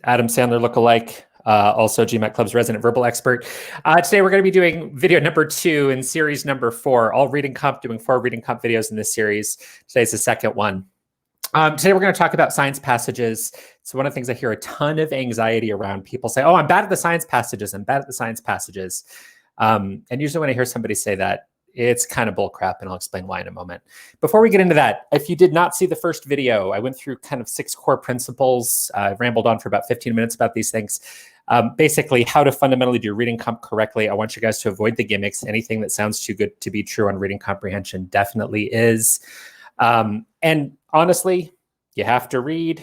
Adam Sandler lookalike, also GMAT Club's resident verbal expert. Today we're going to be doing video number 2 in series number 4, all reading comp, doing 4 reading comp videos in this series. Today's the second one. Today we're going to talk about science passages. It's one of the things I hear a ton of anxiety around. People say, oh, I'm bad at the science passages. I'm bad at the science passages. And usually when I hear somebody say that, it's kind of bull crap, and I'll explain why in a moment. Before we get into that, if you did not see the first video, I went through kind of 6 core principles. I rambled on for about 15 minutes about these things. Basically, how to fundamentally do reading comp correctly. I want you guys to avoid the gimmicks. Anything that sounds too good to be true on reading comprehension definitely is. And honestly, you have to read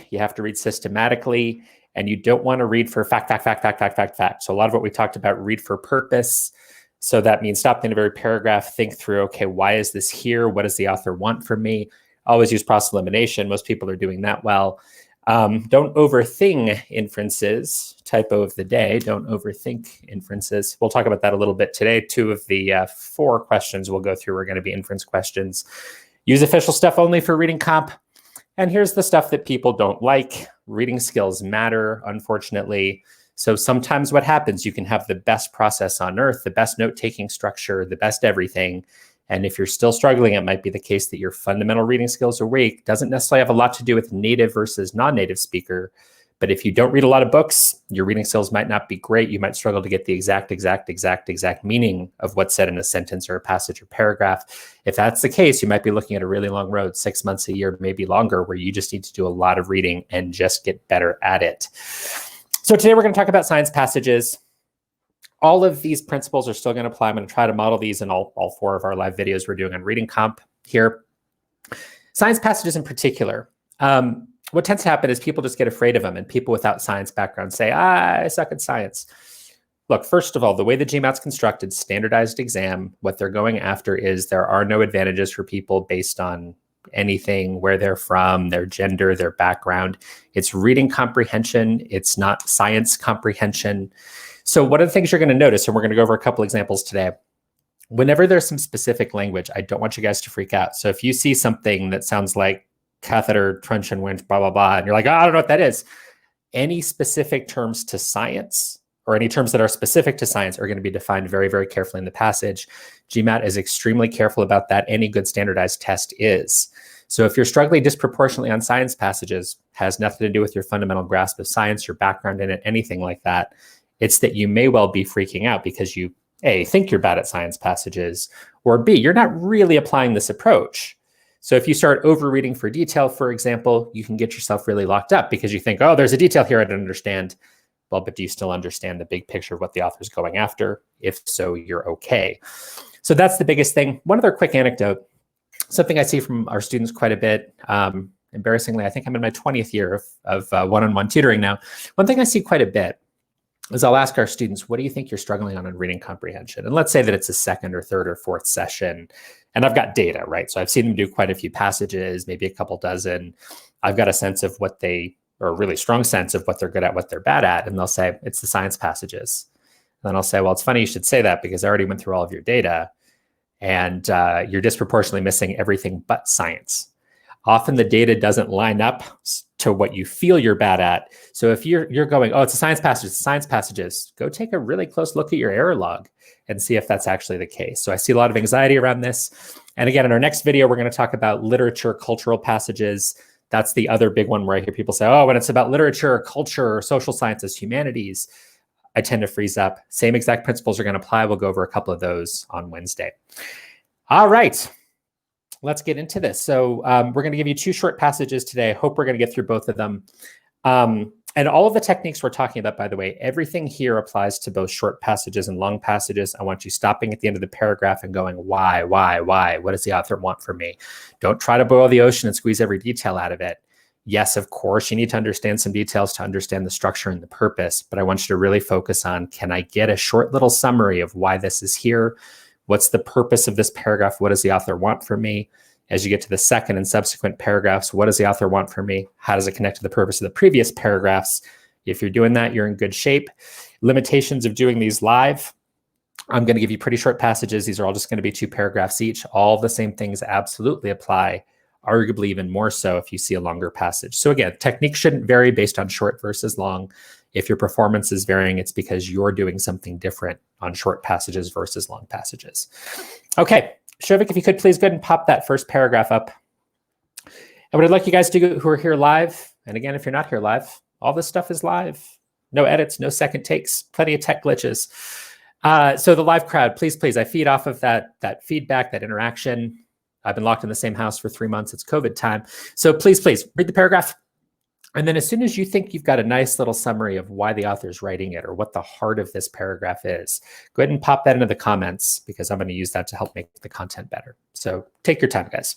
systematically, and you don't want to read for fact. So a lot of what we talked about, read for purpose. So that means stop in a very paragraph, think through, okay, why is this here? What does the author want from me? Always use process elimination. Most people are doing that well. Don't overthink inferences. Typo of the day, don't overthink inferences. We'll talk about that a little bit today. 2 of the 4 questions we'll go through are going to be inference questions. Use official stuff only for reading comp. And here's the stuff that people don't like. Reading skills matter, unfortunately. So sometimes what happens, you can have the best process on earth, the best note-taking structure, the best everything. And if you're still struggling, it might be the case that your fundamental reading skills are weak. Doesn't necessarily have a lot to do with native versus non-native speaker. But if you don't read a lot of books, your reading skills might not be great. You might struggle to get the exact meaning of what's said in a sentence or a passage or paragraph. If that's the case, you might be looking at a really long road, 6 months, a year, maybe longer, where you just need to do a lot of reading and just get better at it. So today we're going to talk about science passages. All of these principles are still going to apply. I'm going to try to model these in all 4 of our live videos we're doing on reading comp here. Science passages in particular. What tends to happen is people just get afraid of them, and people without science background say, I suck at science. Look, first of all, the way the GMAT's constructed, standardized exam, what they're going after is there are no advantages for people based on anything, where they're from, their gender, their background. It's reading comprehension. It's not science comprehension. So one of the things you're going to notice, and we're going to go over a couple examples today, whenever there's some specific language, I don't want you guys to freak out. So if you see something that sounds like catheter, truncheon, winch, blah, blah, blah, and you're like, oh, I don't know what that is. Any specific terms to science or any terms that are specific to science are going to be defined very, very carefully in the passage. GMAT is extremely careful about that. Any good standardized test is. So if you're struggling disproportionately on science passages, has nothing to do with your fundamental grasp of science, your background in it, anything like that. It's that you may well be freaking out because you, A, think you're bad at science passages, or B, you're not really applying this approach. So if you start overreading for detail, for example, you can get yourself really locked up because you think, oh, there's a detail here I don't understand. Well, but do you still understand the big picture of what the author's going after? If so, you're okay. So that's the biggest thing. One other quick anecdote, something I see from our students quite a bit. Embarrassingly, I think I'm in my 20th year of one-on-one tutoring now. One thing I see quite a bit is I'll ask our students, what do you think you're struggling on in reading comprehension? And let's say that it's a 2nd or 3rd or 4th session, and I've got data, right? So I've seen them do quite a few passages, maybe a couple dozen. I've got a sense of what or a really strong sense of what they're good at, what they're bad at. And they'll say, it's the science passages. And then I'll say, well, it's funny you should say that because I already went through all of your data and you're disproportionately missing everything but science. Often the data doesn't line up to what you feel you're bad at. So if you're going, oh, it's a science passage, it's science passages, go take a really close look at your error log and see if that's actually the case. So I see a lot of anxiety around this. And again, in our next video, we're going to talk about literature, cultural passages. That's the other big one where I hear people say, oh, when it's about literature, culture, social sciences, humanities, I tend to freeze up. Same exact principles are going to apply. We'll go over a couple of those on Wednesday. All right. Let's get into this. So we're going to give you 2 short passages today. I hope we're going to get through both of them. And all of the techniques we're talking about, by the way, everything here applies to both short passages and long passages. I want you stopping at the end of the paragraph and going, why? What does the author want from me? Don't try to boil the ocean and squeeze every detail out of it. Yes, of course, you need to understand some details to understand the structure and the purpose, but I want you to really focus on, can I get a short little summary of why this is here? What's the purpose of this paragraph? What does the author want from me? As you get to the second and subsequent paragraphs, what does the author want from me? How does it connect to the purpose of the previous paragraphs? If you're doing that, you're in good shape. Limitations of doing these live. I'm going to give you pretty short passages. These are all just going to be 2 paragraphs each. All the same things absolutely apply. arguably even more so if you see a longer passage. So again, technique shouldn't vary based on short versus long. If your performance is varying, it's because you're doing something different on short passages versus long passages. Okay, Shovik, if you could please go ahead and pop that first paragraph up. And what I'd like you guys to do who are here live, and again, if you're not here live, all this stuff is live. No edits, no second takes, plenty of tech glitches. So the live crowd, please, I feed off of that feedback, that interaction. I've been locked in the same house for 3 months. It's COVID time. So please, read the paragraph. And then as soon as you think you've got a nice little summary of why the author's writing it or what the heart of this paragraph is, go ahead and pop that into the comments because I'm going to use that to help make the content better. So take your time, guys.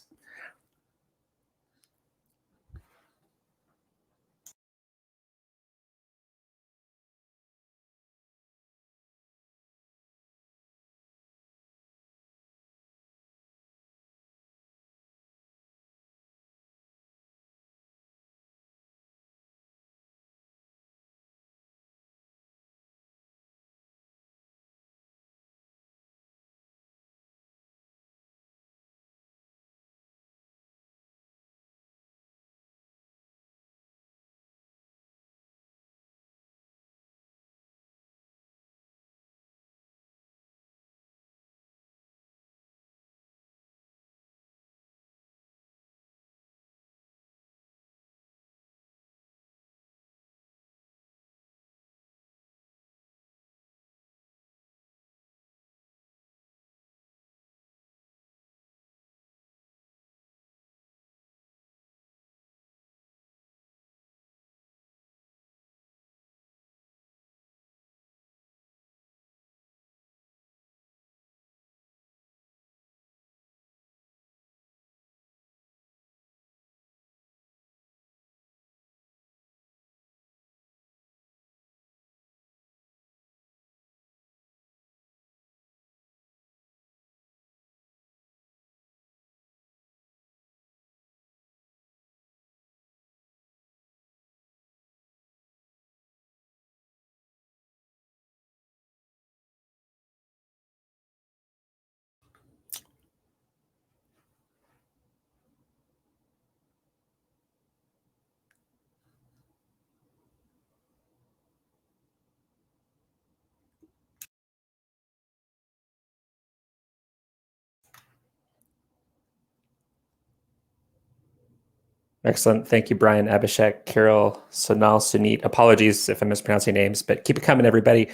Excellent. Thank you, Brian, Abhishek, Carol, Sonal, Sunit. Apologies if I'm mispronouncing names, but keep it coming, everybody.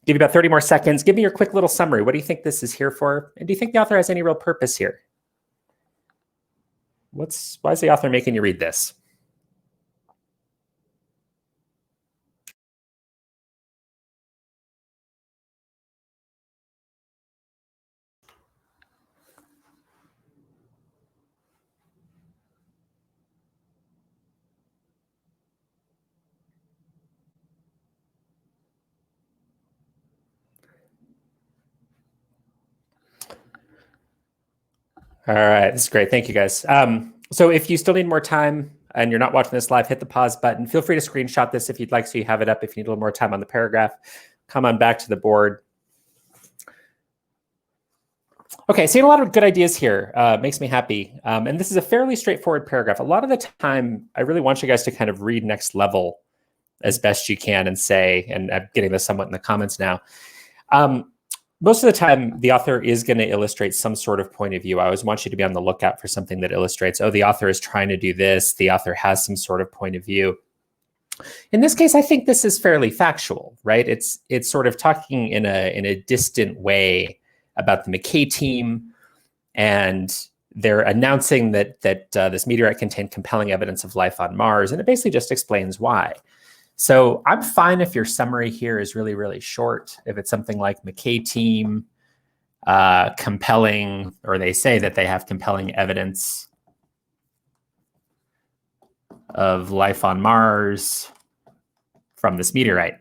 Give you about 30 more seconds. Give me your quick little summary. What do you think this is here for? And do you think the author has any real purpose here? Why is the author making you read this? All right, this is great. Thank you, guys. So if you still need more time and you're not watching this live, hit the pause button. Feel free to screenshot this if you'd like, so you have it up. If you need a little more time on the paragraph, come on back to the board. Okay, seeing a lot of good ideas here makes me happy. And this is a fairly straightforward paragraph. A lot of the time, I really want you guys to kind of read next level as best you can and say, and I'm getting this somewhat in the comments now. Most of the time, the author is going to illustrate some sort of point of view. I always want you to be on the lookout for something that illustrates, oh, the author is trying to do this. The author has some sort of point of view. In this case, I think this is fairly factual, right? It's sort of talking in a distant way about the McKay team, and they're announcing that this meteorite contained compelling evidence of life on Mars, and it basically just explains why. So I'm fine if your summary here is really, really short. If it's something like McKay team, compelling, or they say that they have compelling evidence of life on Mars from this meteorite.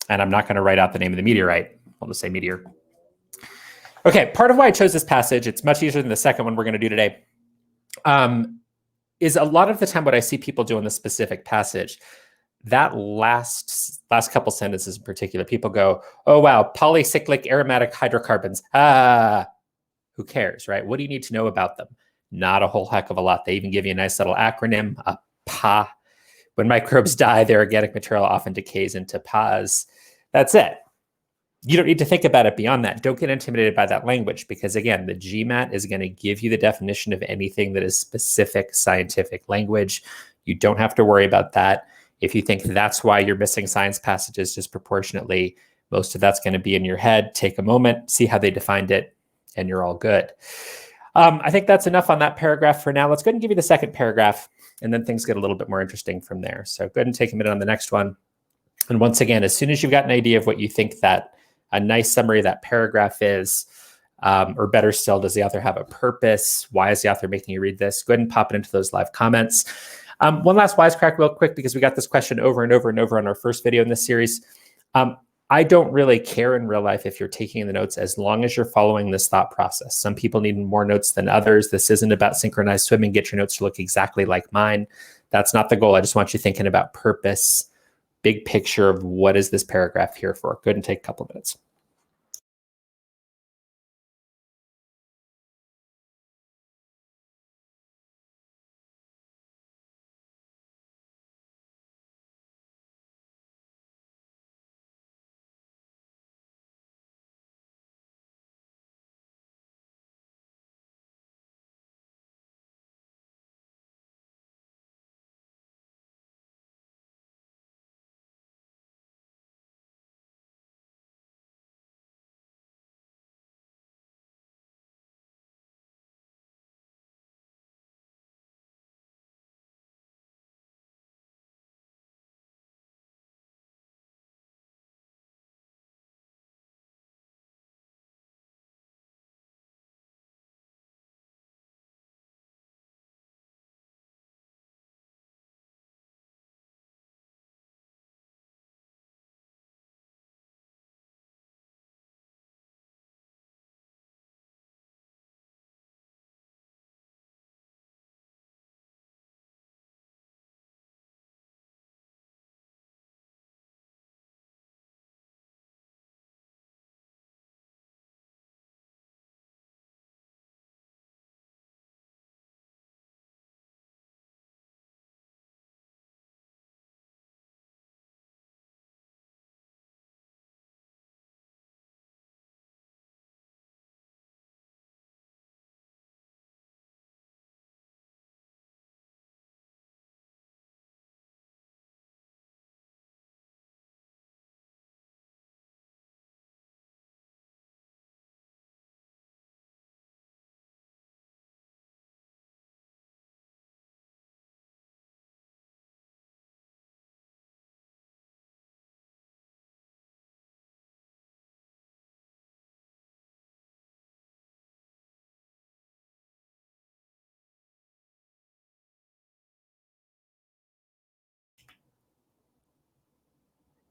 And I'm not going to write out the name of the meteorite. I'll just say meteor. Okay, part of why I chose this passage, it's much easier than the second one we're going to do today, is a lot of the time what I see people do in this specific passage, that last couple sentences in particular, people go, oh, wow, polycyclic aromatic hydrocarbons. Who cares, right? What do you need to know about them? Not a whole heck of a lot. They even give you a nice little acronym, a PA. When microbes die, their organic material often decays into PAs. That's it. You don't need to think about it beyond that. Don't get intimidated by that language because, again, the GMAT is going to give you the definition of anything that is specific scientific language. You don't have to worry about that. If you think that's why you're missing science passages disproportionately, most of that's going to be in your head. Take a moment, see how they defined it, and you're all good. I think that's enough on that paragraph for now. Let's go ahead and give you the second paragraph, and then things get a little bit more interesting from there. So go ahead and take a minute on the next one. And once again, as soon as you've got an idea of what you think that a nice summary of that paragraph is, or better still, does the author have a purpose? Why is the author making you read this? Go ahead and pop it into those live comments. One last wisecrack real quick, because we got this question over and over and over on our first video in this series. I don't really care in real life if you're taking the notes as long as you're following this thought process. Some people need more notes than others. This isn't about synchronized swimming. Get your notes to look exactly like mine. That's not the goal. I just want you thinking about purpose, big picture of what is this paragraph here for. Go ahead and take a couple of minutes.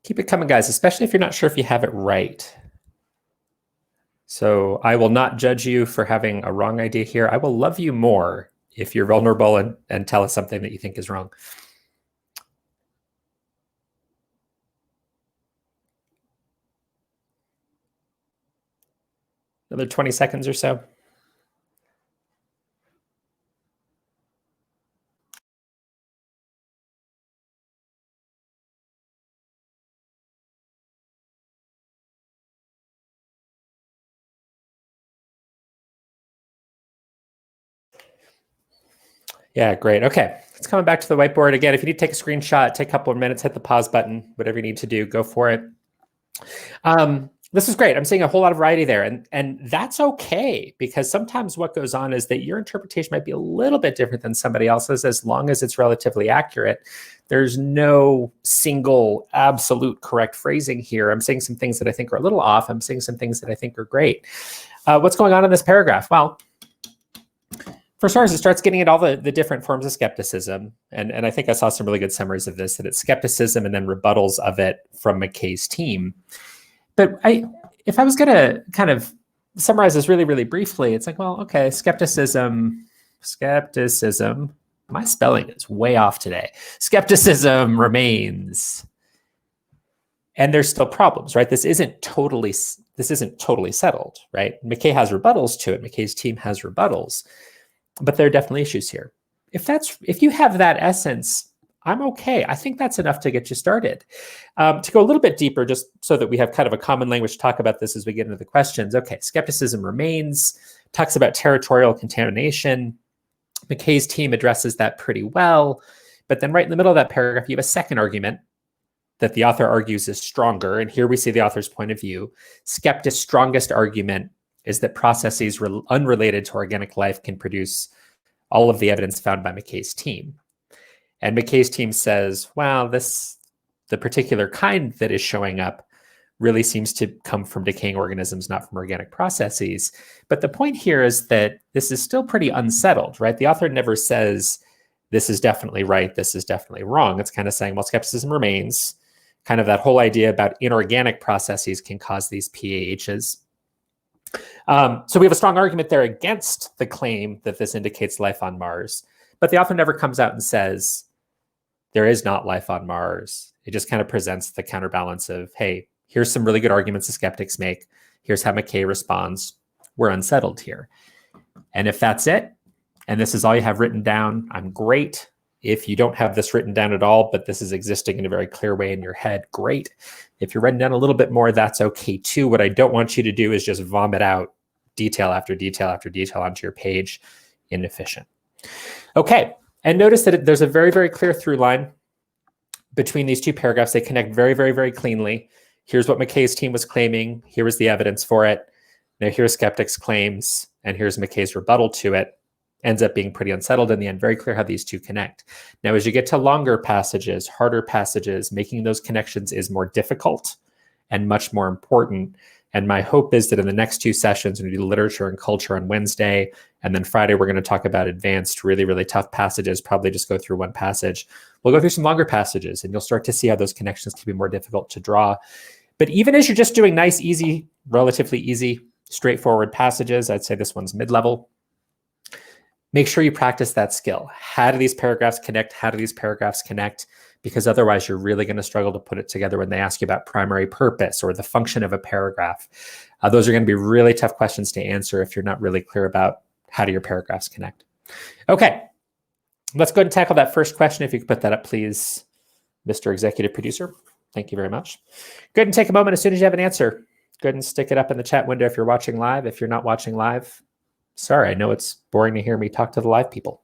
Keep it coming, guys, especially if you're not sure if you have it right. So I will not judge you for having a wrong idea here. I will love you more if you're vulnerable and tell us something that you think is wrong. Another 20 seconds or so. Yeah, great. Okay, let's come back to the whiteboard. Again, if you need to take a screenshot, take a couple of minutes, hit the pause button, whatever you need to do, go for it. This is great. I'm seeing a whole lot of variety there, and that's okay, because sometimes what goes on is that your interpretation might be a little bit different than somebody else's, as long as it's relatively accurate. There's no single absolute correct phrasing here. I'm saying some things that I think are a little off. I'm saying some things that I think are great. What's going on in this paragraph? Well, for starters, it starts getting at all the different forms of skepticism. And I think I saw some really good summaries of this, that it's skepticism and then rebuttals of it from McKay's team. But if I was going to kind of summarize this really, really briefly, it's like, well, okay, skepticism. My spelling is way off today. Skepticism remains. And there's still problems, right? This isn't totally settled, right? McKay has rebuttals to it. McKay's team has rebuttals. but there are definitely issues here. If you have that essence, I'm okay. I think that's enough to get you started. To go a little bit deeper, just so that we have kind of a common language to talk about this as we get into the questions. Okay, skepticism remains, talks about territorial contamination. McKay's team addresses that pretty well. But then right in the middle of that paragraph, you have a second argument that the author argues is stronger. And here we see the author's point of view. Skeptic's strongest argument is that processes unrelated to organic life can produce all of the evidence found by McKay's team. And McKay's team says, wow, the particular kind that is showing up really seems to come from decaying organisms, not from organic processes. But the point here is that this is still pretty unsettled, right? The author never says, this is definitely right, this is definitely wrong. It's kind of saying, well, skepticism remains. Kind of that whole idea about inorganic processes can cause these PAHs. So we have a strong argument there against the claim that this indicates life on Mars. But the author never comes out and says, there is not life on Mars. It just kind of presents the counterbalance of, hey, here's some really good arguments the skeptics make. Here's how McKay responds. We're unsettled here. And if that's it, and this is all you have written down, I'm great. If you don't have this written down at all, but this is existing in a very clear way in your head, great. If you're writing down a little bit more, that's okay too. What I don't want you to do is just vomit out detail after detail after detail onto your page. Inefficient. Okay, and notice that there's a very, very clear through line between these two paragraphs. They connect very, very, very cleanly. Here's what McKay's team was claiming. Here was the evidence for it. Now here's skeptics' claims, and here's McKay's rebuttal to it. Ends up being pretty unsettled in the end. Very clear how these two connect. Now, as you get to longer passages, harder passages, making those connections is more difficult and much more important. And my hope is that in the next two sessions, we do literature and culture on Wednesday, and then Friday, we're going to talk about advanced, really, really tough passages, probably just go through one passage. We'll go through some longer passages, and you'll start to see how those connections can be more difficult to draw. But even as you're just doing nice, easy, relatively easy, straightforward passages, I'd say this one's mid-level. Make sure you practice that skill. How do these paragraphs connect? How do these paragraphs connect? Because otherwise you're really going to struggle to put it together when they ask you about primary purpose or the function of a paragraph. Those are going to be really tough questions to answer if you're not really clear about how do your paragraphs connect. Okay, let's go ahead and tackle that first question. If you could put that up, please, Mr. Executive Producer. Thank you very much. Go ahead and take a moment as soon as you have an answer. Go ahead and stick it up in the chat window if you're watching live. If you're not watching live, sorry, I know it's boring to hear me talk to the live people.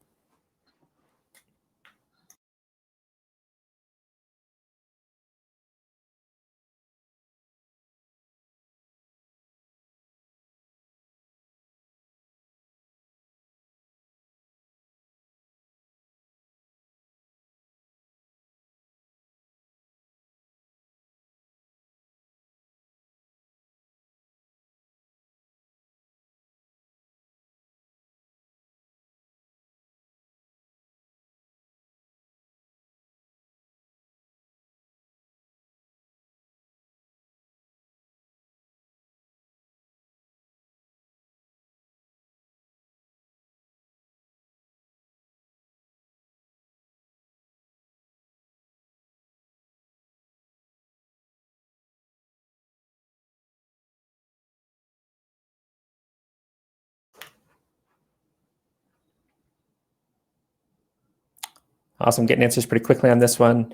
Awesome, getting answers pretty quickly on this one.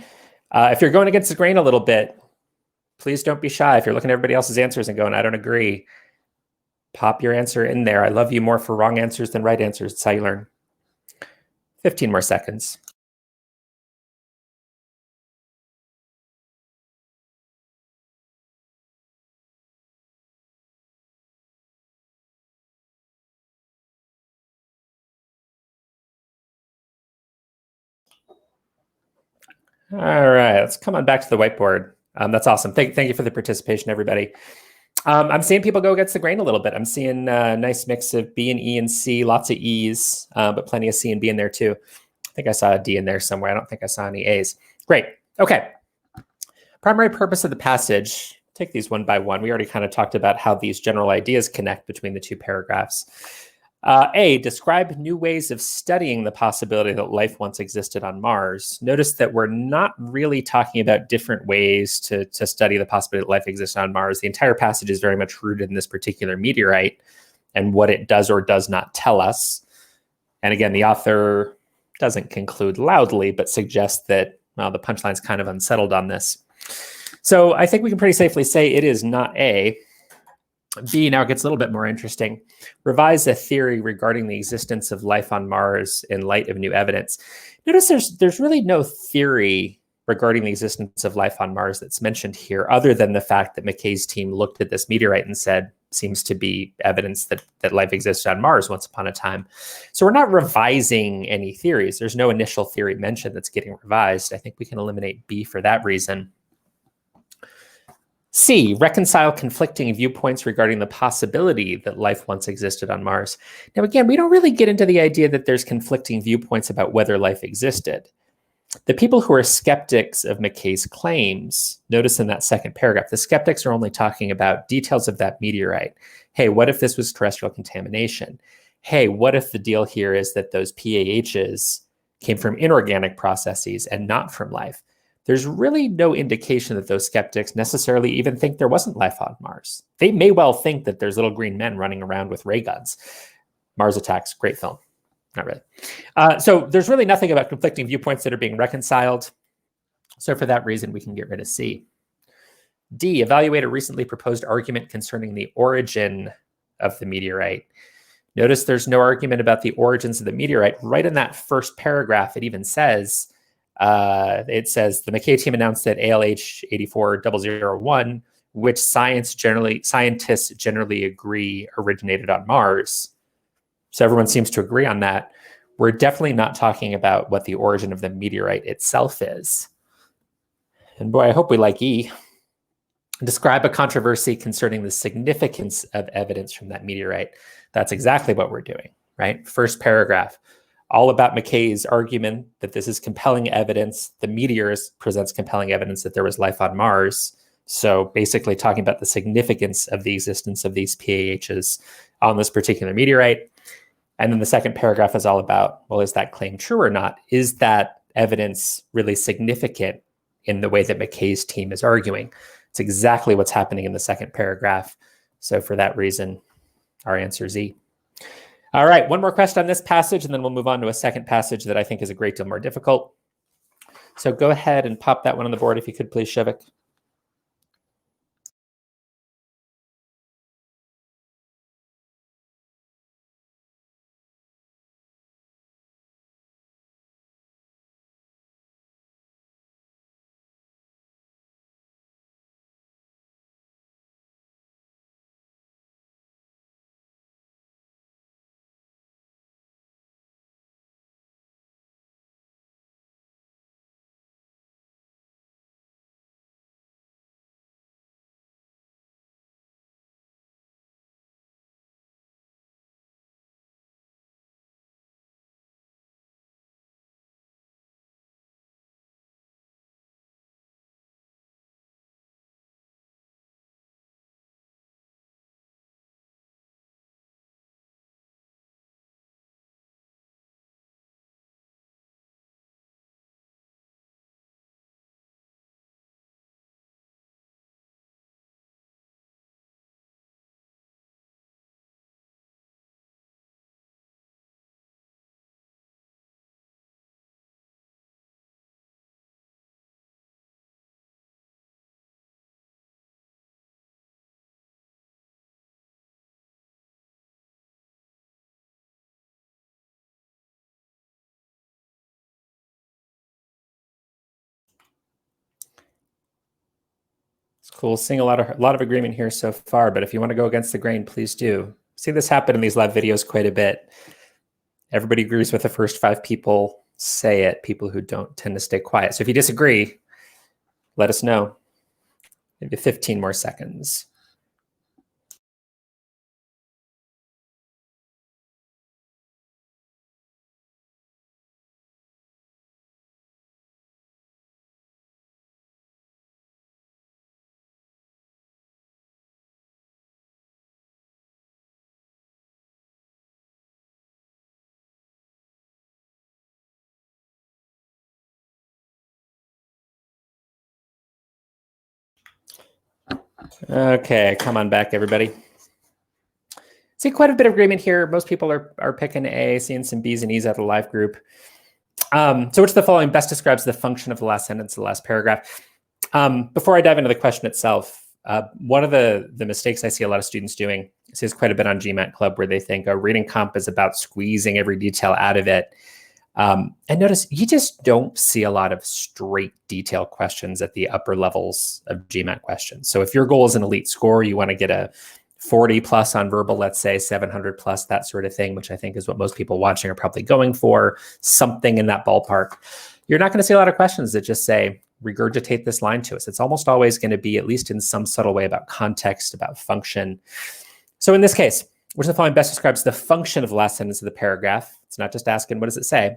If you're going against the grain a little bit, please don't be shy. If you're looking at everybody else's answers and going, I don't agree, pop your answer in there. I love you more for wrong answers than right answers. It's how you learn. 15 more seconds. All right, let's come on back to the whiteboard. That's awesome. Thank you for the participation, everybody. I'm seeing people go against the grain a little bit. I'm seeing a nice mix of B and E and C, lots of E's, but plenty of C and B in there too. I think I saw a D in there somewhere. I don't think I saw any A's. Great. Okay. Primary purpose of the passage. Take these one by one. We already kind of talked about how these general ideas connect between the two paragraphs. A, describe new ways of studying the possibility that life once existed on Mars. Notice that we're not really talking about different ways to study the possibility that life exists on Mars. The entire passage is very much rooted in this particular meteorite and what it does or does not tell us. And again, the author doesn't conclude loudly, but suggests that, well, the punchline's kind of unsettled on this. So I think we can pretty safely say it is not A. B now gets a little bit more interesting. Revise a theory regarding the existence of life on Mars in light of new evidence. Notice there's really no theory regarding the existence of life on Mars that's mentioned here, other than the fact that McKay's team looked at this meteorite and said, seems to be evidence that life existed on Mars once upon a time. So we're not revising any theories. There's no initial theory mentioned that's getting revised. I think we can eliminate B for that reason. C, reconcile conflicting viewpoints regarding the possibility that life once existed on Mars. Now, again, we don't really get into the idea that there's conflicting viewpoints about whether life existed. The people who are skeptics of McKay's claims, notice in that second paragraph, the skeptics are only talking about details of that meteorite. Hey, what if this was terrestrial contamination? Hey, what if the deal here is that those PAHs came from inorganic processes and not from life? There's really no indication that those skeptics necessarily even think there wasn't life on Mars. They may well think that there's little green men running around with ray guns. Mars Attacks, great film. Not really. So there's really nothing about conflicting viewpoints that are being reconciled. So for that reason, we can get rid of C. D, evaluate a recently proposed argument concerning the origin of the meteorite. Notice there's no argument about the origins of the meteorite. Right in that first paragraph, it even says, the McKay team announced that ALH 84001, which scientists generally agree originated on Mars. So everyone seems to agree on that. We're definitely not talking about what the origin of the meteorite itself is. And boy, I hope we like E. Describe a controversy concerning the significance of evidence from that meteorite. That's exactly what we're doing, right? First paragraph, all about McKay's argument that this is compelling evidence. The meteor presents compelling evidence that there was life on Mars. So basically talking about the significance of the existence of these PAHs on this particular meteorite. And then the second paragraph is all about, well, is that claim true or not? Is that evidence really significant in the way that McKay's team is arguing? It's exactly what's happening in the second paragraph. So for that reason, our answer is E. All right, one more question on this passage, and then we'll move on to a second passage that I think is a great deal more difficult. So go ahead and pop that one on the board if you could, please, Shivik. It's cool. Seeing a lot of agreement here so far, but if you want to go against the grain, please do. See this happen in these live videos quite a bit. Everybody agrees with the first 5 people say it. People who don't tend to stay quiet. So if you disagree, let us know. Maybe 15 more seconds. Okay, come on back, everybody. See quite a bit of agreement here. Most people are picking A, seeing some B's and E's out of the live group. So which of the following best describes the function of the last sentence of the last paragraph? Before I dive into the question itself, one of the mistakes I see a lot of students doing, I see this quite a bit on GMAT Club, where they think a reading comp is about squeezing every detail out of it. And notice you just don't see a lot of straight detail questions at the upper levels of GMAT questions. So if your goal is an elite score, you want to get a 40 plus on verbal, let's say 700 plus, that sort of thing, which I think is what most people watching are probably going for, something in that ballpark. You're not going to see a lot of questions that just say, regurgitate this line to us. It's almost always going to be, at least in some subtle way, about context, about function. So in this case, which of the following best describes the function of the last sentence of the paragraph? It's not just asking, what does it say?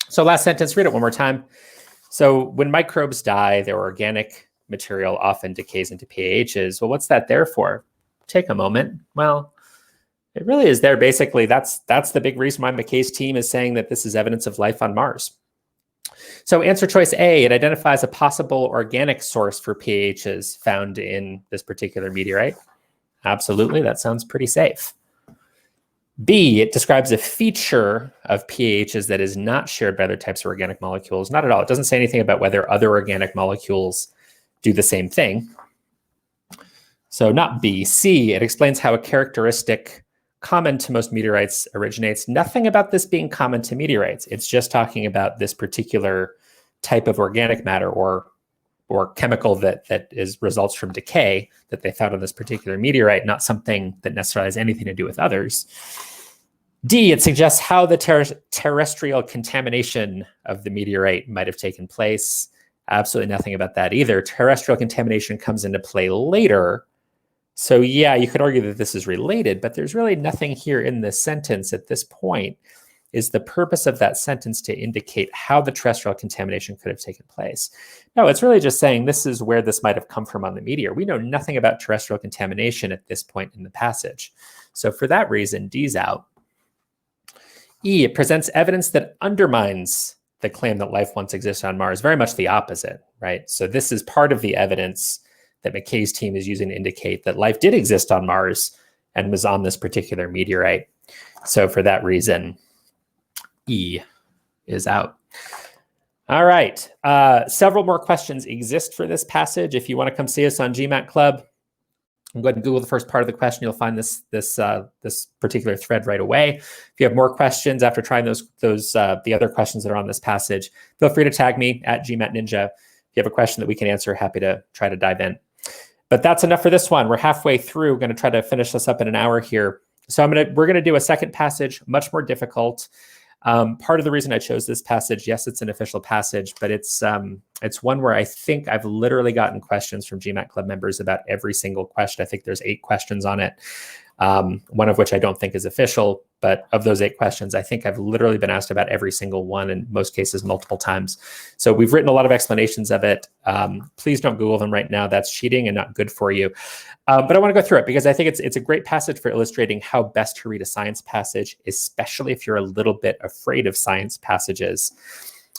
So last sentence, read it one more time. So when microbes die, their organic material often decays into PAHs. Well, what's that there for? Take a moment. Well, it really is there. Basically, that's the big reason why McKay's team is saying that this is evidence of life on Mars. So answer choice A, it identifies a possible organic source for PAHs found in this particular meteorite. Absolutely, that sounds pretty safe. B, it describes a feature of PAHs that is not shared by other types of organic molecules. Not at all. It doesn't say anything about whether other organic molecules do the same thing. So not B. C, it explains how a characteristic common to most meteorites originates. Nothing about this being common to meteorites. It's just talking about this particular type of organic matter or chemical that results from decay that they found on this particular meteorite, not something that necessarily has anything to do with others. D, it suggests how the terrestrial contamination of the meteorite might have taken place. Absolutely nothing about that either. Terrestrial contamination comes into play later. So yeah, you could argue that this is related, but there's really nothing here in this sentence at this point. Is the purpose of that sentence to indicate how the terrestrial contamination could have taken place? No, it's really just saying this is where this might have come from on the meteor. We know nothing about terrestrial contamination at this point in the passage. So for that reason, D's out. E, it presents evidence that undermines the claim that life once existed on Mars. Very much the opposite, right? So this is part of the evidence that McKay's team is using to indicate that life did exist on Mars and was on this particular meteorite. So for that reason, E is out. All right. Several more questions exist for this passage. If you want to come see us on GMAT Club, go ahead and Google the first part of the question. You'll find this particular thread right away. If you have more questions after trying the other questions that are on this passage, feel free to tag me at GMAT Ninja. If you have a question that we can answer, happy to try to dive in. But that's enough for this one. We're halfway through. We're going to try to finish this up in an hour here. So we're going to do a second passage, much more difficult. Part of the reason I chose this passage, yes, it's an official passage, but it's one where I think I've literally gotten questions from GMAT Club members about every single question. I think there's 8 questions on it, one of which I don't think is official. But of those 8 questions, I think I've literally been asked about every single one, in most cases multiple times. So we've written a lot of explanations of it. Please don't Google them right now. That's cheating and not good for you. But I want to go through it because I think it's a great passage for illustrating how best to read a science passage, especially if you're a little bit afraid of science passages.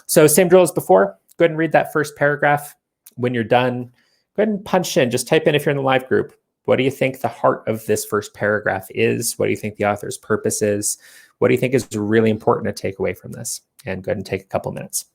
So same drill as before. Go ahead and read that first paragraph. When you're done, go ahead and punch in. Just type in if you're in the live group. What do you think the heart of this first paragraph is? What do you think the author's purpose is? What do you think is really important to take away from this? And go ahead and take a couple minutes.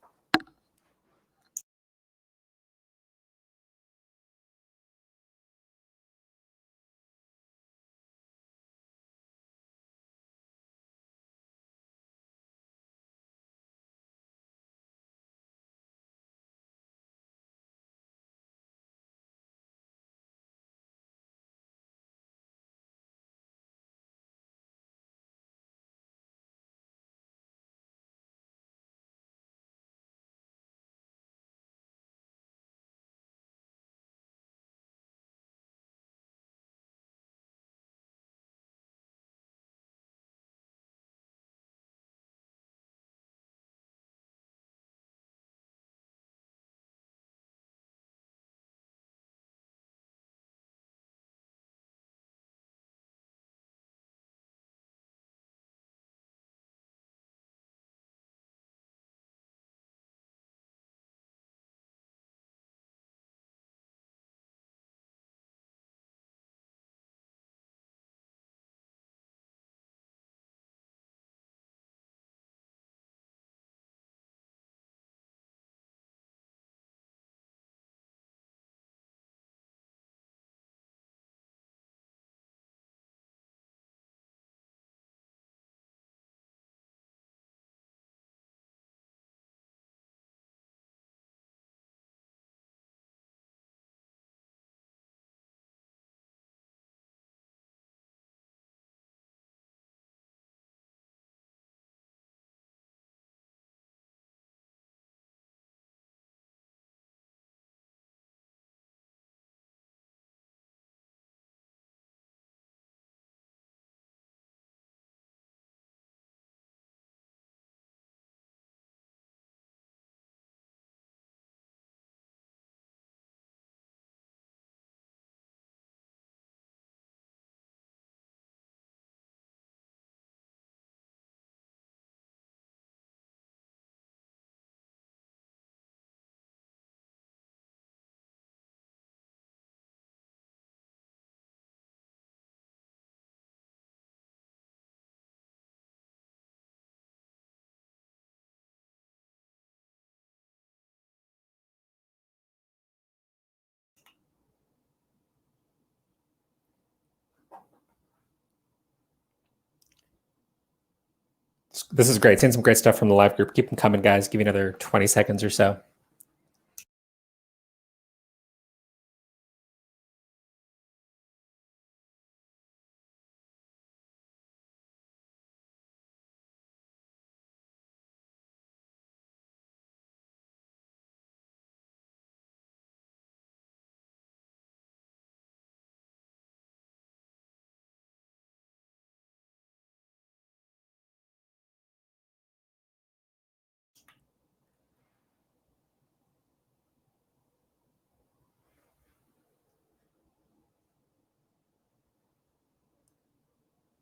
This is great. Seeing some great stuff from the live group. Keep them coming, guys. Give you another 20 seconds or so.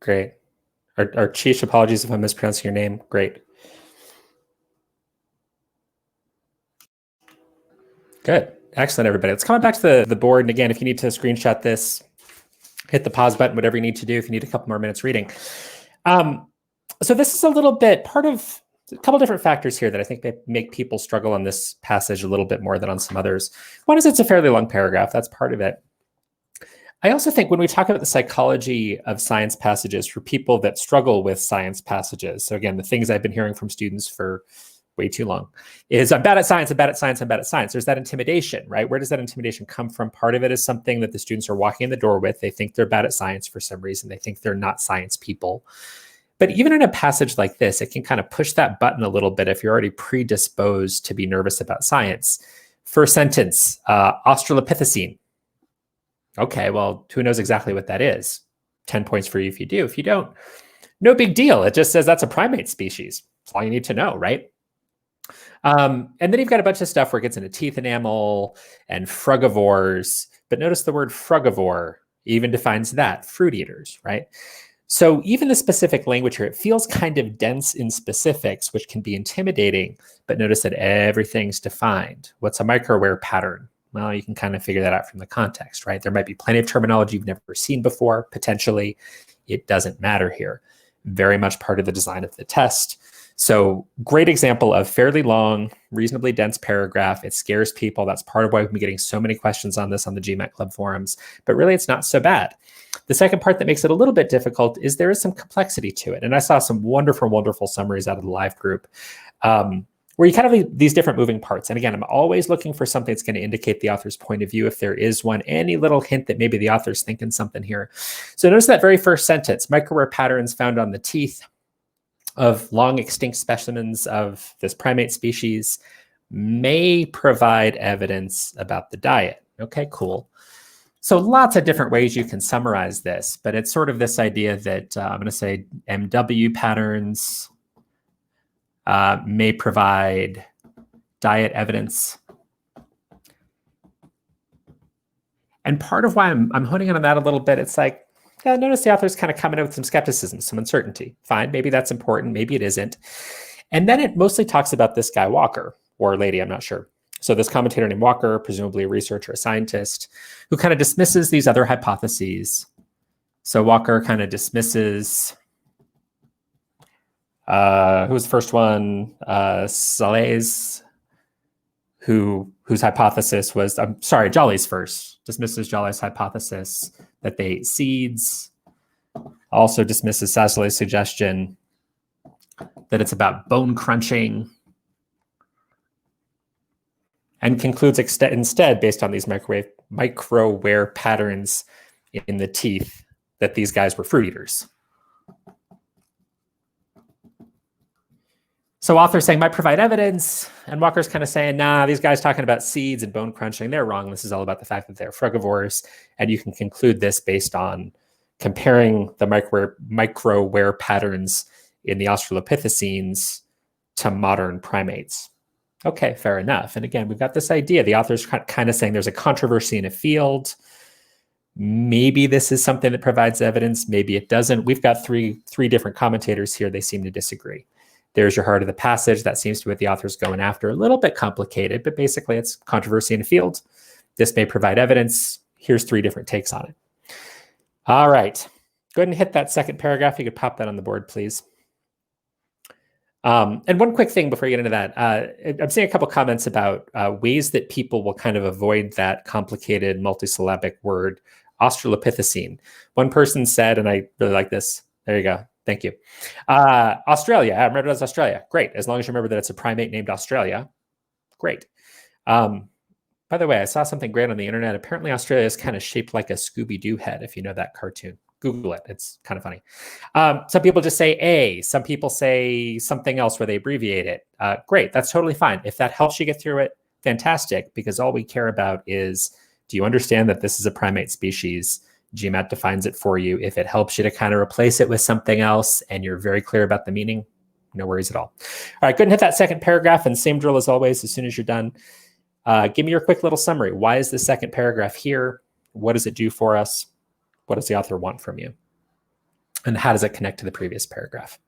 Great. Archish, apologies if I'm mispronouncing your name. Great. Good. Excellent, everybody. Let's come back to the board. And again, if you need to screenshot this, hit the pause button, whatever you need to do if you need a couple more minutes reading. So this is a little bit part of a couple different factors here that I think make people struggle on this passage a little bit more than on some others. One is it's a fairly long paragraph. That's part of it. I also think when we talk about the psychology of science passages for people that struggle with science passages, so again, the things I've been hearing from students for way too long is I'm bad at science, I'm bad at science, I'm bad at science. There's that intimidation, right? Where does that intimidation come from? Part of it is something that the students are walking in the door with. They think they're bad at science for some reason. They think they're not science people. But even in a passage like this, it can kind of push that button a little bit if you're already predisposed to be nervous about science. First sentence, Australopithecine. Okay, well, who knows exactly what that is? 10 points for you if you do. If you don't, no big deal. It just says that's a primate species. That's all you need to know, right? And then you've got a bunch of stuff where it gets into teeth enamel and frugivores. But notice the word frugivore even defines that, fruit eaters, right? So even the specific language here, it feels kind of dense in specifics, which can be intimidating. But notice that everything's defined. What's a microwear pattern? Well, you can kind of figure that out from the context, right? There might be plenty of terminology you've never seen before, potentially. It doesn't matter here. Very much part of the design of the test. So great example of fairly long, reasonably dense paragraph. It scares people. That's part of why we've been getting so many questions on this on the GMAT Club forums. But really, it's not so bad. The second part that makes it a little bit difficult is there is some complexity to it. And I saw some wonderful, wonderful summaries out of the live group. Where you kind of have these different moving parts. And again, I'm always looking for something that's going to indicate the author's point of view. If there is one, any little hint that maybe the author's thinking something here. So notice that very first sentence, microwear patterns found on the teeth of long extinct specimens of this primate species may provide evidence about the diet. Okay, cool. So lots of different ways you can summarize this, but it's sort of this idea that I'm going to say MW patterns may provide diet evidence. And part of why I'm honing in on that a little bit, it's like, yeah, notice the author's kind of coming in with some skepticism, some uncertainty. Fine, maybe that's important, maybe it isn't. And then it mostly talks about this guy Walker, or lady, I'm not sure. So this commentator named Walker, presumably a researcher, a scientist, who kind of dismisses these other hypotheses. So Walker kind of dismisses who was the first one? Salais, whose hypothesis was, I'm sorry, Jolly's first. Dismisses Jolly's hypothesis that they ate seeds. Also dismisses Salais' suggestion that it's about bone crunching. And concludes instead, based on these microwear patterns in the teeth, that these guys were fruit eaters. So author's saying might provide evidence, and Walker's kind of saying, nah, these guys talking about seeds and bone crunching, they're wrong. This is all about the fact that they're frugivores, and you can conclude this based on comparing the microwear patterns in the Australopithecines to modern primates. Okay, fair enough. And again, we've got this idea. The author's kind of saying there's a controversy in a field. Maybe this is something that provides evidence. Maybe it doesn't. We've got three different commentators here. They seem to disagree. There's your heart of the passage. That seems to be what the author's going after. A little bit complicated, but basically it's controversy in a field. This may provide evidence. Here's three different takes on it. All right. Go ahead and hit that second paragraph. You could pop that on the board, please. And one quick thing before you get into that. I'm seeing a couple comments about ways that people will kind of avoid that complicated multisyllabic word, Australopithecine. One person said, and I really like this, there you go, Thank you. Australia, I remember it as Australia. Great. As long as you remember that it's a primate named Australia. Great. By the way, I saw something great on the internet. Apparently Australia is kind of shaped like a Scooby-Doo head, if you know that cartoon. Google it. It's kind of funny. Some people just say A. Some people say something else where they abbreviate it. Great. That's totally fine. If that helps you get through it, fantastic, because all we care about is, do you understand that this is a primate species? GMAT defines it for you. If it helps you to kind of replace it with something else and you're very clear about the meaning, no worries at all. All right, go ahead and hit that second paragraph, and same drill as always. As soon as you're done, give me your quick little summary. Why is the second paragraph here? What does it do for us? What does the author want from you? And how does it connect to the previous paragraph?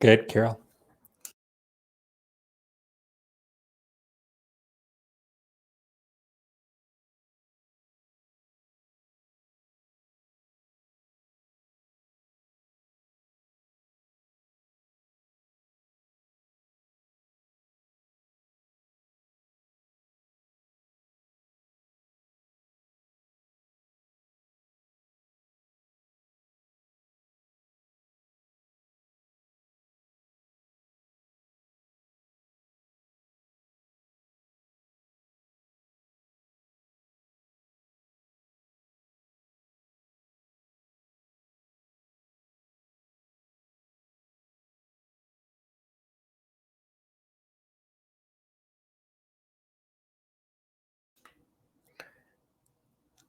Good, Carol.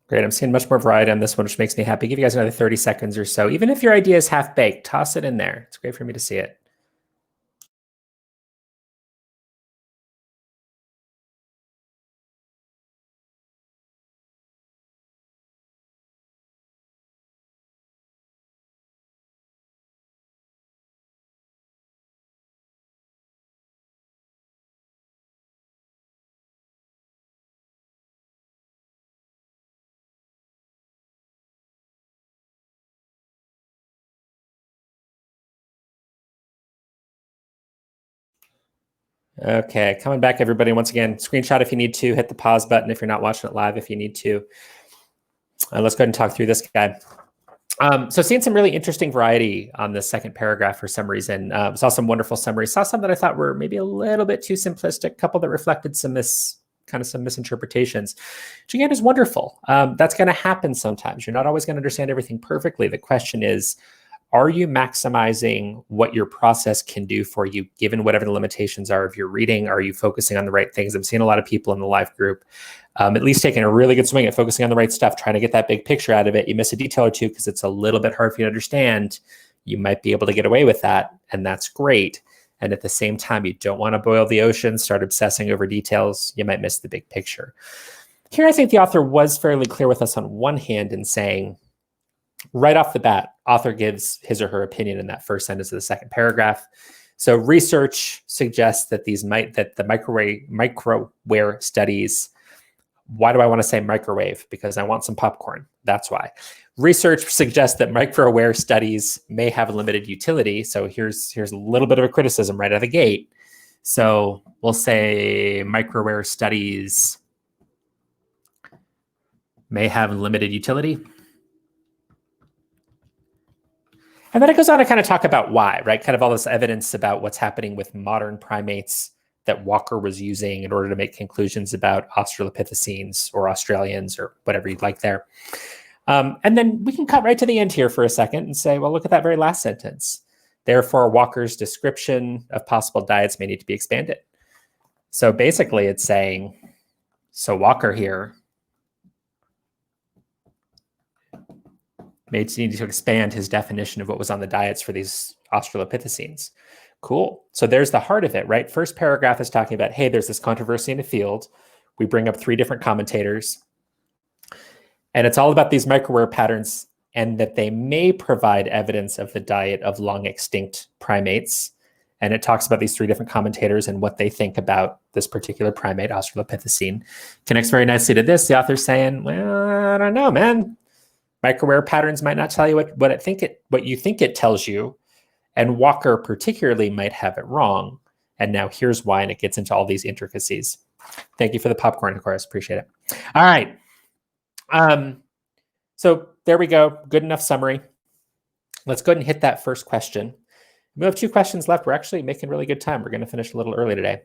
Great. I'm seeing much more variety on this one, which makes me happy. Give you guys another 30 seconds or so. Even if your idea is half-baked, toss it in there. It's great for me to see it. Okay, coming back, everybody. Once again, screenshot if you need to, hit the pause button if you're not watching it live if you need to. Let's go ahead and talk through this guy. So seeing some really interesting variety on the second paragraph for some reason. Saw some wonderful summaries. Saw some that I thought were maybe a little bit too simplistic, a couple that reflected some misinterpretations. Which again is wonderful. That's going to happen sometimes. You're not always going to understand everything perfectly. The question is, are you maximizing what your process can do for you, given whatever the limitations are of your reading? Are you focusing on the right things? I'm seeing a lot of people in the live group at least taking a really good swing at focusing on the right stuff, trying to get that big picture out of it. You miss a detail or two because it's a little bit hard for you to understand. You might be able to get away with that, and that's great. And at the same time, you don't want to boil the ocean, start obsessing over details. You might miss the big picture. Here, I think the author was fairly clear with us on one hand in saying, right off the bat, author gives his or her opinion in that first sentence of the second paragraph. So research suggests that the microware studies Why do I want to say microwave? Because I want some popcorn. That's why. Research suggests that micro-aware studies may have limited utility. So here's a little bit of a criticism right out of the gate. So we'll say micro-aware studies may have limited utility. And then it goes on to kind of talk about why, right? Kind of all this evidence about what's happening with modern primates that Walker was using in order to make conclusions about Australopithecines or Australians or whatever you'd like there. And then we can cut right to the end here for a second and say, well, look at that very last sentence. Therefore, Walker's description of possible diets may need to be expanded. So basically it's saying, so Walker here may need to expand his definition of what was on the diets for these Australopithecines. Cool. So there's the heart of it, right? First paragraph is talking about, hey, there's this controversy in the field. We bring up 3 different commentators. And it's all about these micro-aware patterns and that they may provide evidence of the diet of long extinct primates. And it talks about these 3 different commentators and what they think about this particular primate, Australopithecine. Connects very nicely to this. The author's saying, well, I don't know, man. Micro-aware patterns might not tell you what you think it tells you. And Walker particularly might have it wrong. And now here's why, and it gets into all these intricacies. Thank you for the popcorn, of course. Appreciate it. All right. So there we go. Good enough summary. Let's go ahead and hit that first question. We have 2 questions left. We're actually making really good time. We're going to finish a little early today.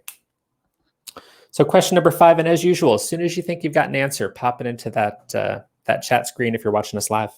So question number 5, and as usual, as soon as you think you've got an answer, pop it into that chat screen if you're watching us live.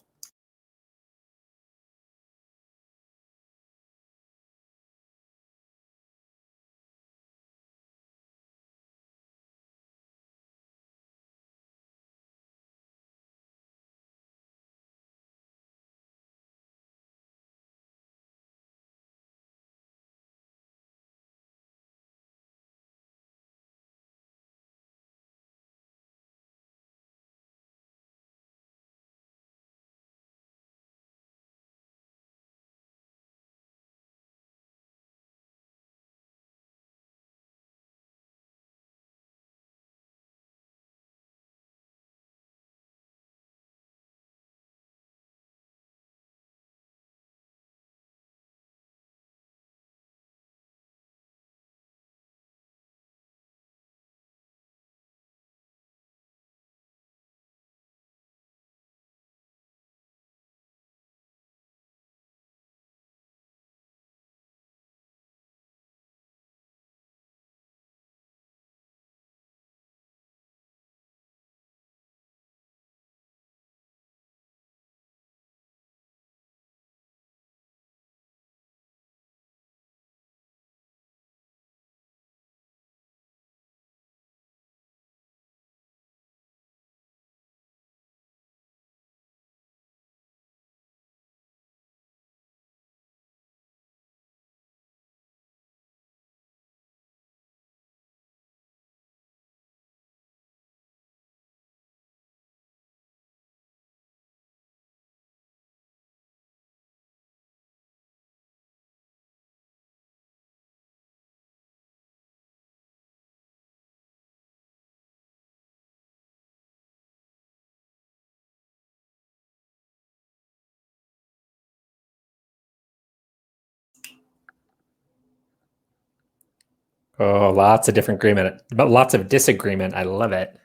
Oh, lots of different agreement, but lots of disagreement. I love it.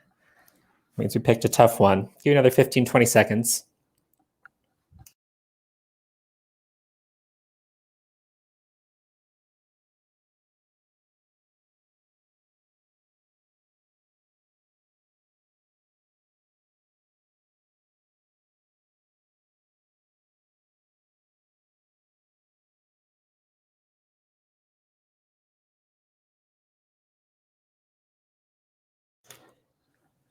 Means we picked a tough one. Give you another 15, 20 seconds.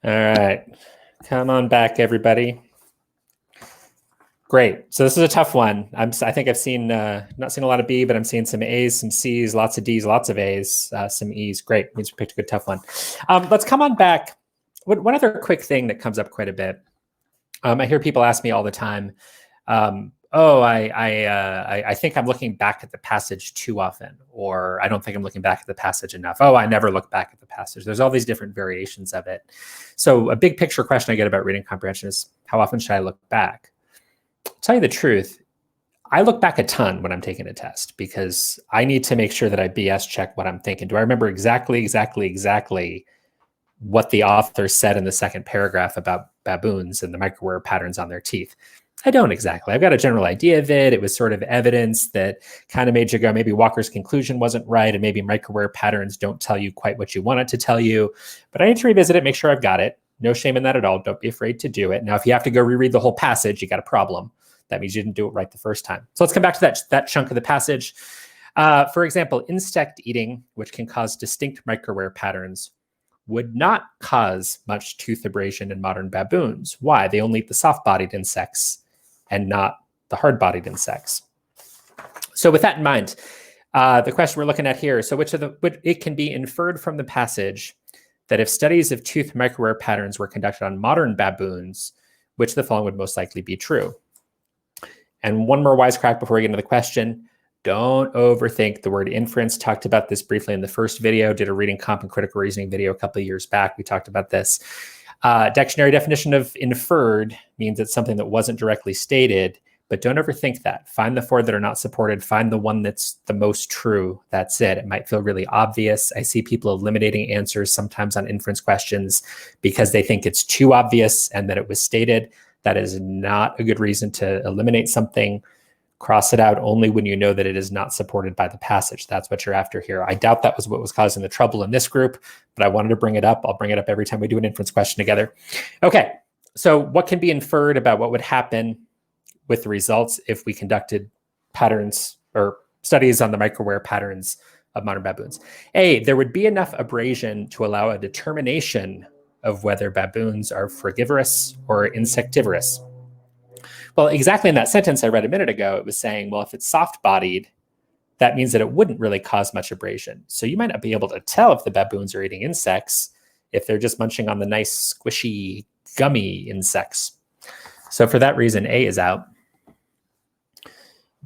All right. Come on back, everybody. Great. So this is a tough one. I think I've seen, not seen a lot of B, but I'm seeing some A's, some C's, lots of D's, lots of A's, some E's. Great. Means we picked a good tough one. Let's come on back. One other quick thing that comes up quite a bit. I hear people ask me all the time, oh, I think I'm looking back at the passage too often, or I don't think I'm looking back at the passage enough. Oh, I never look back at the passage. There's all these different variations of it. So a big picture question I get about reading comprehension is, how often should I look back? To tell you the truth, I look back a ton when I'm taking a test because I need to make sure that I BS check what I'm thinking. Do I remember exactly what the author said in the second paragraph about baboons and the microwear patterns on their teeth? I don't exactly. I've got a general idea of it. It was sort of evidence that kind of made you go, maybe Walker's conclusion wasn't right, and maybe microwear patterns don't tell you quite what you want it to tell you. But I need to revisit it, make sure I've got it. No shame in that at all. Don't be afraid to do it. Now, if you have to go reread the whole passage, you got a problem. That means you didn't do it right the first time. So let's come back to that chunk of the passage. For example, insect eating, which can cause distinct microwear patterns, would not cause much tooth abrasion in modern baboons. Why? They only eat the soft-bodied insects and not the hard-bodied insects. So with that in mind, the question we're looking at here, so it can be inferred from the passage that if studies of tooth microwear patterns were conducted on modern baboons, which of the following would most likely be true? And one more wisecrack before we get into the question. Don't overthink the word inference. Talked about this briefly in the first video, did a reading comp and critical reasoning video a couple of years back. We talked about this. Dictionary definition of inferred means it's something that wasn't directly stated, but don't overthink that. Find the four that are not supported. Find the one that's the most true. That's it. It might feel really obvious. I see people eliminating answers sometimes on inference questions because they think it's too obvious and that it was stated. That is not a good reason to eliminate something. Cross it out only when you know that it is not supported by the passage. That's what you're after here. I doubt that was what was causing the trouble in this group, but I wanted to bring it up. I'll bring it up every time we do an inference question together. Okay, so what can be inferred about what would happen with the results if we conducted patterns or studies on the microwear patterns of modern baboons? A, there would be enough abrasion to allow a determination of whether baboons are frugivorous or insectivorous. Well, exactly in that sentence I read a minute ago, it was saying, well, if it's soft-bodied, that means that it wouldn't really cause much abrasion. So you might not be able to tell if the baboons are eating insects if they're just munching on the nice, squishy, gummy insects. So for that reason, A is out.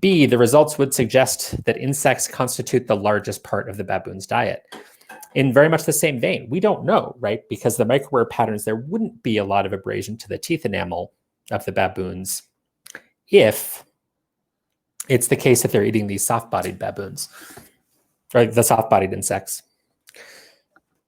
B, the results would suggest that insects constitute the largest part of the baboon's diet. In very much the same vein, we don't know, right? Because the microwear patterns, there wouldn't be a lot of abrasion to the teeth enamel of the baboons if it's the case that they're eating these soft-bodied baboons, or the soft-bodied insects.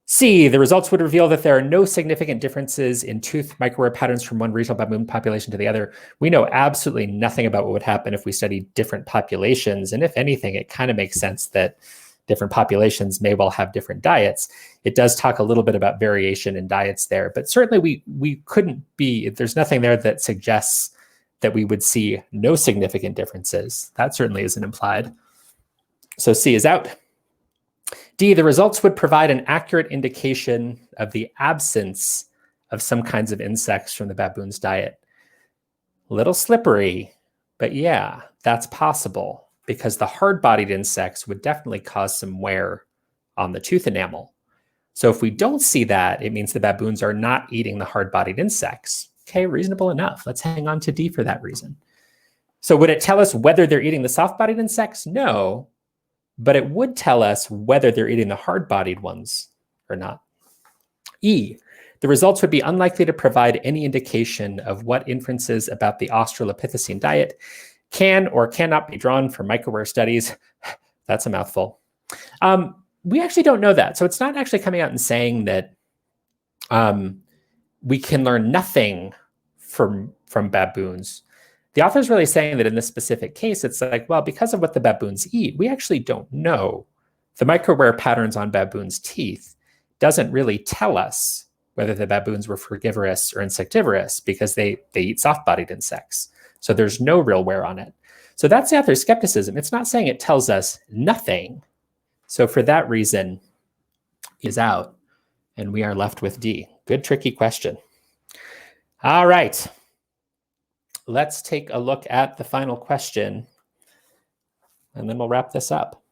C, the results would reveal that there are no significant differences in tooth microwear patterns from one regional baboon population to the other. We know absolutely nothing about what would happen if we studied different populations. And if anything, it kind of makes sense that different populations may well have different diets. It does talk a little bit about variation in diets there, but certainly we couldn't be, there's nothing there that suggests that we would see no significant differences. That certainly isn't implied. So C is out. D, the results would provide an accurate indication of the absence of some kinds of insects from the baboon's diet. A little slippery, but yeah, that's possible because the hard-bodied insects would definitely cause some wear on the tooth enamel. So if we don't see that, it means the baboons are not eating the hard-bodied insects. Okay, reasonable enough. Let's hang on to D for that reason. So would it tell us whether they're eating the soft-bodied insects? No, but it would tell us whether they're eating the hard-bodied ones or not. E, the results would be unlikely to provide any indication of what inferences about the Australopithecine diet can or cannot be drawn from microwear studies. That's a mouthful. We actually don't know that. So it's not actually coming out and saying that we can learn nothing from baboons. The author is really saying that in this specific case, it's like, well, because of what the baboons eat, we actually don't know. The microwear patterns on baboons' teeth doesn't really tell us whether the baboons were frugivorous or insectivorous because they eat soft-bodied insects. So there's no real wear on it. So that's the author's skepticism. It's not saying it tells us nothing. So for that reason, is out, and we are left with D. Good, tricky question. All right. Let's take a look at the final question, and then we'll wrap this up.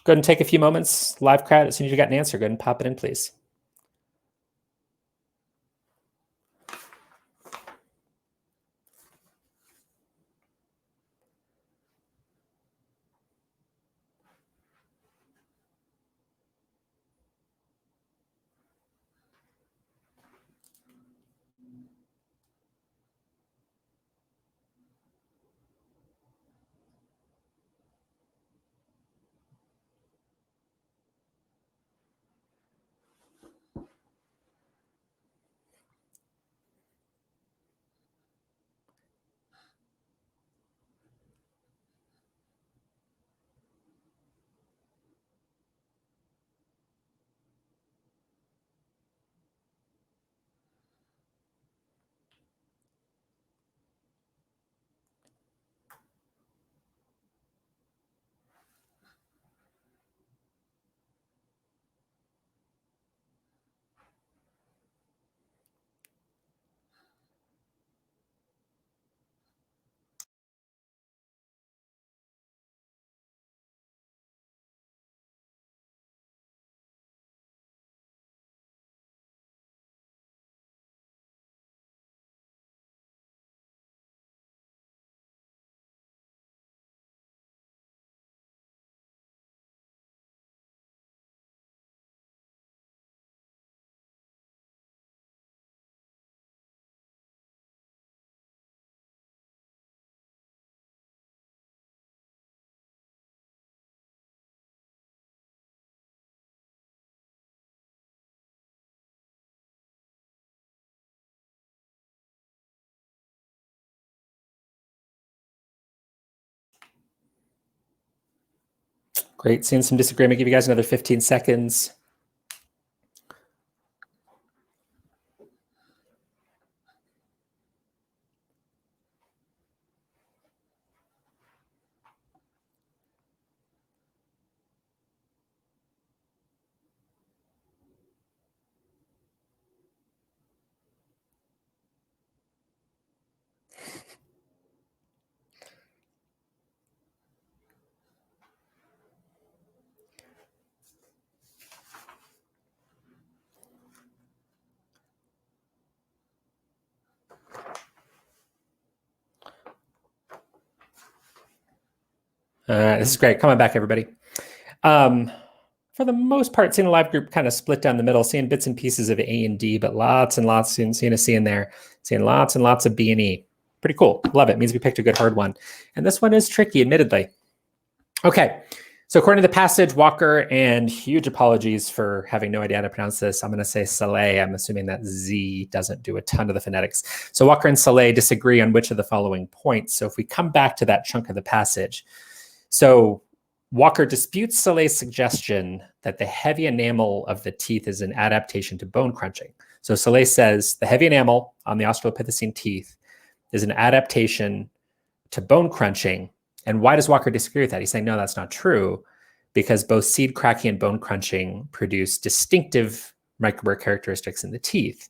Go ahead and take a few moments. Live crowd, as soon as you got an answer, go ahead and pop it in, please. Great, seeing some disagreement. Give you guys another 15 seconds. This is great. Come on back, everybody. For the most part, seeing a live group kind of split down the middle, seeing bits and pieces of A and D, but lots and lots, seeing a C in there, seeing lots and lots of B and E. Pretty cool. Love it. Means we picked a good hard one. And this one is tricky, admittedly. Okay. So according to the passage, Walker, and huge apologies for having no idea how to pronounce this, I'm going to say Saleh. I'm assuming that Z doesn't do a ton of the phonetics. So Walker and Saleh disagree on which of the following points. So if we come back to that chunk of the passage, so Walker disputes Saleh's suggestion that the heavy enamel of the teeth is an adaptation to bone crunching. So Saleh says the heavy enamel on the Australopithecine teeth is an adaptation to bone crunching. And why does Walker disagree with that? He's saying, no, that's not true, because both seed cracking and bone crunching produce distinctive microwear characteristics in the teeth.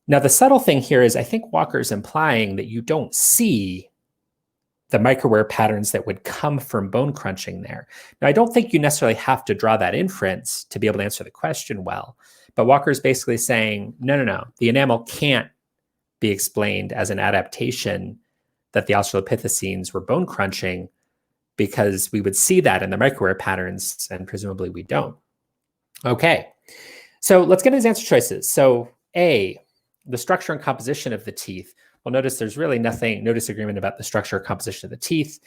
Now, the subtle thing here is I think Walker's implying that you don't see the microwear patterns that would come from bone crunching there. Now, I don't think you necessarily have to draw that inference to be able to answer the question well, but Walker's basically saying, no, the enamel can't be explained as an adaptation that the Australopithecines were bone crunching, because we would see that in the microwear patterns, and presumably we don't. Okay, so let's get his answer choices. So A, the structure and composition of the teeth. Well, notice there's really no disagreement about the structure or composition of the teeth,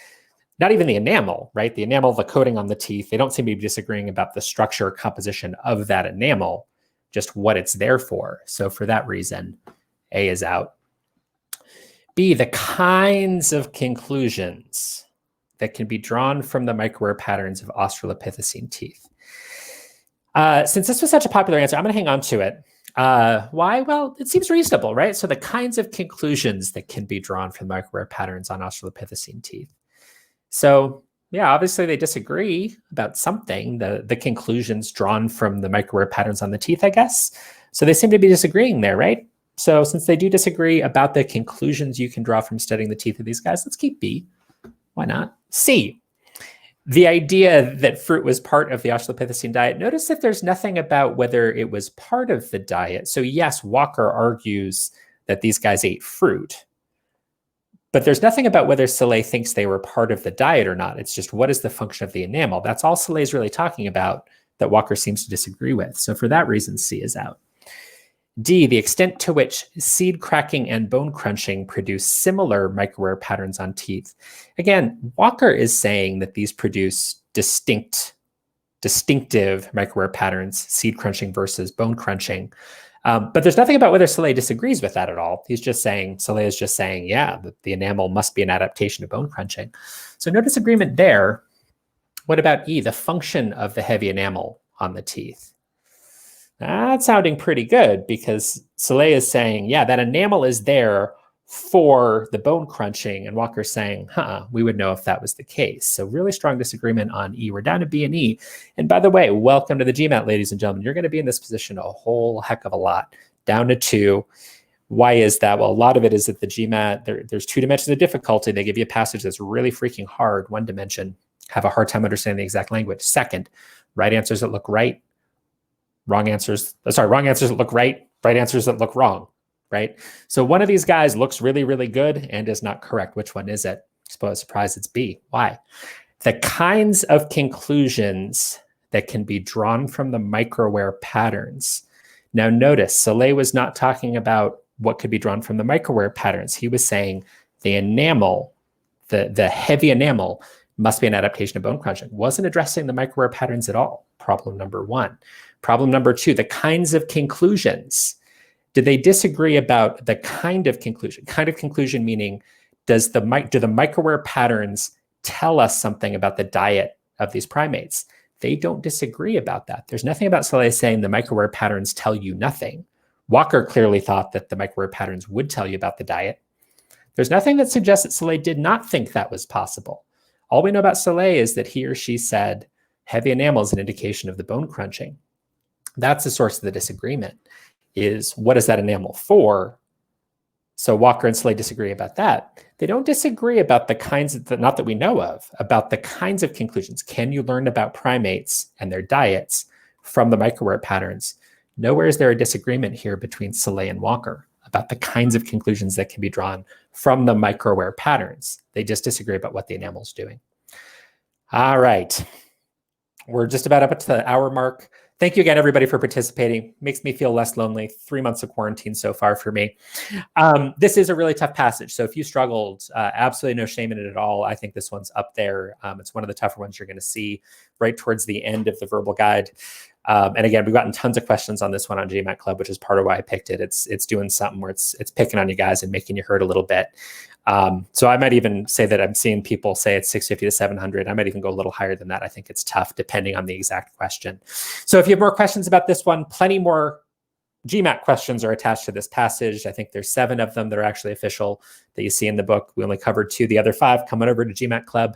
not even the enamel, right? The enamel, the coating on the teeth, they don't seem to be disagreeing about the structure or composition of that enamel, just what it's there for. So for that reason, A is out. B, the kinds of conclusions that can be drawn from the microwear patterns of Australopithecine teeth. Since this was such a popular answer, I'm going to hang on to it. Why? Well, it seems reasonable, right? So the kinds of conclusions that can be drawn from the microwear patterns on Australopithecine teeth. So yeah, obviously they disagree about something, the conclusions drawn from the microwear patterns on the teeth, I guess. So they seem to be disagreeing there, right? So since they do disagree about the conclusions you can draw from studying the teeth of these guys, let's keep B. Why not? C, the idea that fruit was part of the Australopithecine diet. Notice that there's nothing about whether it was part of the diet. So yes, Walker argues that these guys ate fruit, but there's nothing about whether Saleh thinks they were part of the diet or not. It's just, what is the function of the enamel? That's all Saleh's really talking about that Walker seems to disagree with. So for that reason, C is out. D, the extent to which seed cracking and bone crunching produce similar microwear patterns on teeth. Again, Walker is saying that these produce distinctive microwear patterns, seed crunching versus bone crunching. But there's nothing about whether Saleh disagrees with that at all. Saleh is just saying, yeah, the enamel must be an adaptation to bone crunching. So no disagreement there. What about E, the function of the heavy enamel on the teeth? That's sounding pretty good, because Saleh is saying, yeah, that enamel is there for the bone crunching, and Walker's saying, we would know if that was the case. So really strong disagreement on E. We're down to B and E. And by the way, welcome to the GMAT, ladies and gentlemen. You're going to be in this position a whole heck of a lot, down to 2. Why is that? Well, a lot of it is that the GMAT, there's 2 dimensions of difficulty. They give you a passage that's really freaking hard. 1 dimension, have a hard time understanding the exact language. Second, right answers that look right. Wrong answers that look right answers that look wrong, right? So one of these guys looks really, really good and is not correct. Which one is it? Surprise, it's B. Why? The kinds of conclusions that can be drawn from the microwear patterns. Now notice, Saleh was not talking about what could be drawn from the microwear patterns. He was saying the enamel, the heavy enamel, must be an adaptation of bone crunching. Wasn't addressing the microwear patterns at all. Problem number 1. Problem number 2, the kinds of conclusions. Did they disagree about the kind of conclusion? Kind of conclusion meaning, do the microwear patterns tell us something about the diet of these primates. They don't disagree about that. There's nothing about Soleil saying the microware patterns tell you nothing. Walker clearly thought that the microware patterns would tell you about the diet. There's nothing that suggests that Soleil did not think that was possible. All we know about Soleil is that he or she said heavy enamel is an indication of the bone crunching. That's the source of the disagreement, is what is that enamel for? So Walker and Soleil disagree about that. They don't disagree about the kinds of, not that we know of, about the kinds of conclusions. Can you learn about primates and their diets from the microware patterns? Nowhere is there a disagreement here between Soleil and Walker about the kinds of conclusions that can be drawn from the microware patterns. They just disagree about what the enamel's doing. All right. We're just about up to the hour mark. Thank you again, everybody, for participating. Makes me feel less lonely. 3 months of quarantine so far for me. This is a really tough passage. So if you struggled, absolutely no shame in it at all. I think this one's up there. It's one of the tougher ones you're going to see right towards the end of the verbal guide. And again, we've gotten tons of questions on this one on GMAT Club, which is part of why I picked it. It's doing something where it's picking on you guys and making you hurt a little bit. So I might even say that I'm seeing people say it's 650 to 700. I might even go a little higher than that. I think it's tough depending on the exact question. So if you have more questions about this one, plenty more GMAT questions are attached to this passage. I think there's 7 of them that are actually official that you see in the book. We only covered 2. The other 5 coming over to GMAT Club.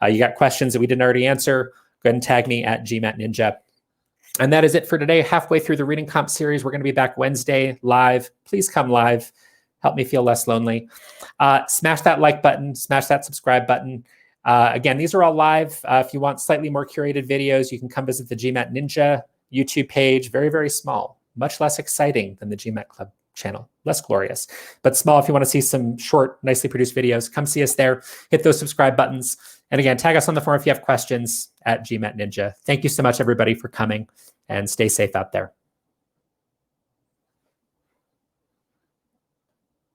You got questions that we didn't already answer, go ahead and tag me at GMAT Ninja. And that is it for today. Halfway through the Reading Comp series. We're going to be back Wednesday live. Please come live. Help me feel less lonely. Smash that like button. Smash that subscribe button. Again, these are all live. If you want slightly more curated videos, you can come visit the GMAT Ninja YouTube page. Very, very small. Much less exciting than the GMAT Club channel. Less glorious, but small. If you want to see some short, nicely produced videos, come see us there. Hit those subscribe buttons. And again, tag us on the forum if you have questions at GMAT Ninja. Thank you so much, everybody, for coming, and stay safe out there.